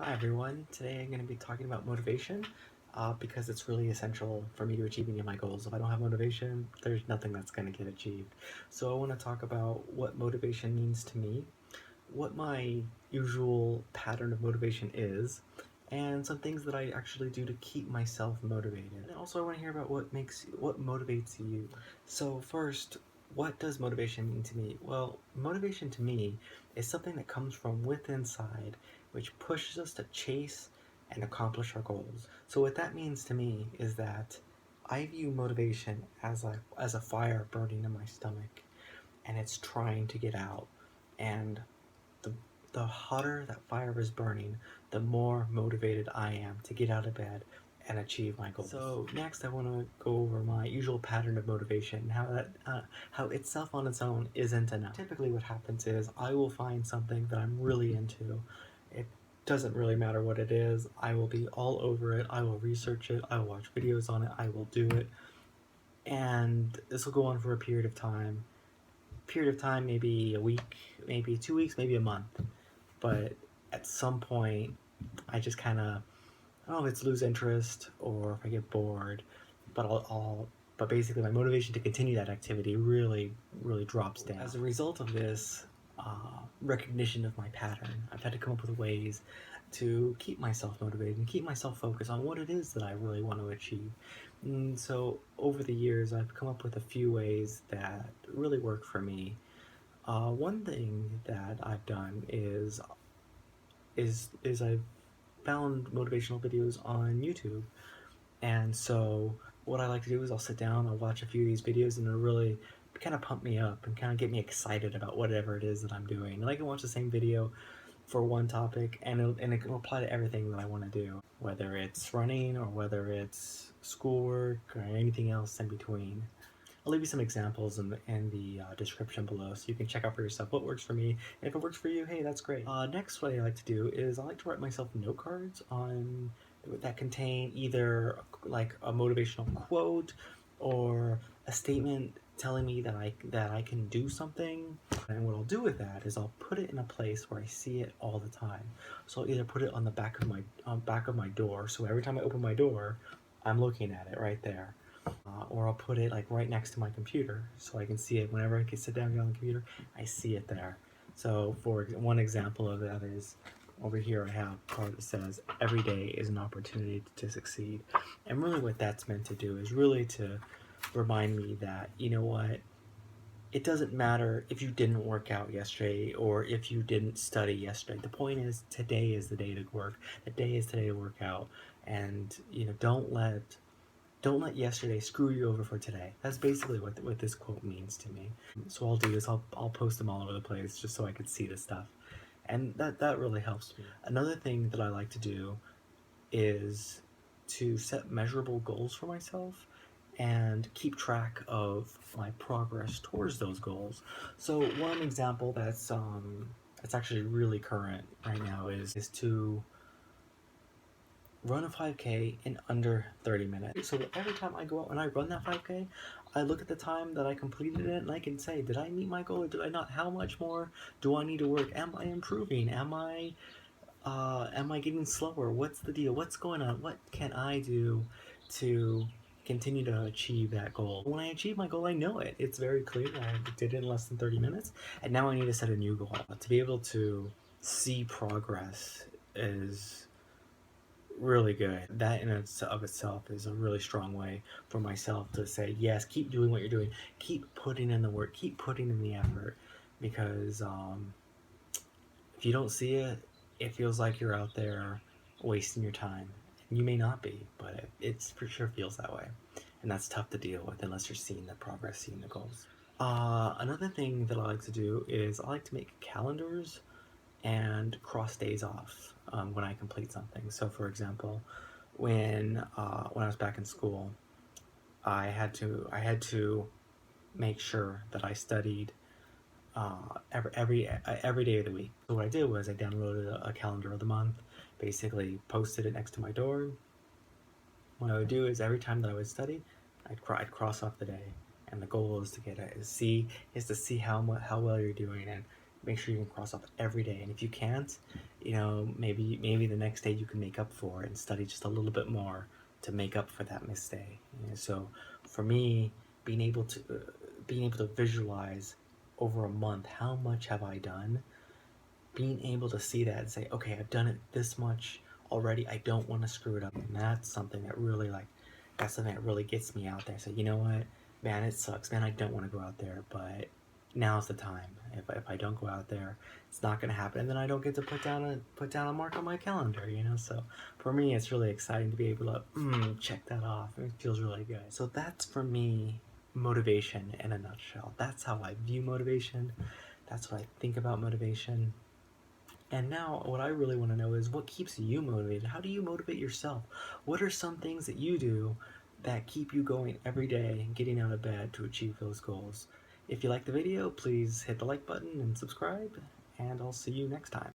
Hi everyone, today I'm going to be talking about motivation because it's really essential for me to achieve any of my goals. If I don't have motivation, there's nothing that's going to get achieved. So I want to talk about what motivation means to me, what my usual pattern of motivation is, and some things that I actually do to keep myself motivated. And also I want to hear about what motivates you. So first, what does motivation mean to me? Well, motivation to me is something that comes from within inside, which pushes us to chase and accomplish our goals. So what that means to me is that I view motivation as a fire burning in my stomach, and it's trying to get out. And the the hotter that fire is burning, the more motivated I am to get out of bed and achieve my goals. So next I want to go over my usual pattern of motivation, how itself on its own isn't enough. Typically what happens is I will find something that I'm really into. It doesn't really matter what it is. I will be all over it. I will research it. I will watch videos on it. I will do it. And this will go on for a period of time. Maybe a week, maybe 2 weeks, maybe a month. But at some point, I just kind of, I don't know if it's lose interest or if I get bored, but but basically my motivation to continue that activity really drops down. As a result of this recognition of my pattern, I've had to come up with ways to keep myself motivated and keep myself focused on what it is that I really want to achieve. And so over the years, I've come up with a few ways that really work for me. One thing that I've done is I've found motivational videos on YouTube, and so what I like to do is I'll sit down, I'll watch a few of these videos, and it'll really kind of pump me up and kind of get me excited about whatever it is that I'm doing. And I can watch the same video for one topic, and it can apply to everything that I want to do, whether it's running or whether it's schoolwork or anything else in between. I'll leave you some examples in the description below so you can check out for yourself what works for me. And if it works for you, hey, that's great. Next, what I like to do is I like to write myself note cards that contain either like a motivational quote or a statement telling me that I can do something. And what I'll do with that is I'll put it in a place where I see it all the time. So I'll either put it on the back of my door, so every time I open my door, I'm looking at it right there. Or I'll put it like right next to my computer so I can see it whenever I can sit down on the computer. I see it there. So for one example of that is over here I have a card that says every day is an opportunity to succeed. And really what that's meant to do is really to remind me that, you know what, it doesn't matter if you didn't work out yesterday or if you didn't study yesterday. The point is today is the day to work. The day is today to work out. And don't let yesterday screw you over for today. That's basically what this quote means to me. So I'll do this, I'll post them all over the place just so I can see this stuff. And that really helps me. Another thing that I like to do is to set measurable goals for myself and keep track of my progress towards those goals. So one example that's actually really current right now is to run a 5K in under 30 minutes. So every time I go out and I run that 5K, I look at the time that I completed it and I can say, did I meet my goal or did I not? How much more do I need to work? Am I improving? Am I getting slower? What's the deal? What's going on? What can I do to continue to achieve that goal? When I achieve my goal, I know it. It's very clear. I did it in less than 30 minutes. And now I need to set a new goal. To be able to see progress is really good. That in of itself is a really strong way for myself to say, yes, keep doing what you're doing. Keep putting in the work. Keep putting in the effort. Because if you don't see it, it feels like you're out there wasting your time. And you may not be, but it for sure feels that way. And that's tough to deal with unless you're seeing the progress, seeing the goals. Another thing that I like to do is I like to make calendars and cross days off when I complete something. So for example, when I was back in school, I had to make sure that I studied every day of the week. So what I did was I downloaded a calendar of the month, basically posted it next to my door. What I would do is every time that I would study, I'd cross off the day, and the goal is to see how well you're doing, and make sure you can cross off every day. And if you can't, maybe the next day you can make up for it and study just a little bit more to make up for that missed day. So for me, being able to visualize over a month, how much have I done, being able to see that and say, okay, I've done it this much already, I don't want to screw it up. And that's something that really, that's something that really gets me out there. So you know what, man, it sucks, man, I don't want to go out there, but now's the time. If I don't go out there, it's not going to happen, and then I don't get to put down a mark on my calendar. So for me, it's really exciting to be able to check that off. It feels really good. So that's, for me, motivation in a nutshell. That's how I view motivation. That's what I think about motivation. And now, what I really want to know is, what keeps you motivated? How do you motivate yourself? What are some things that you do that keep you going every day and getting out of bed to achieve those goals? If you like the video, please hit the like button and subscribe, and I'll see you next time.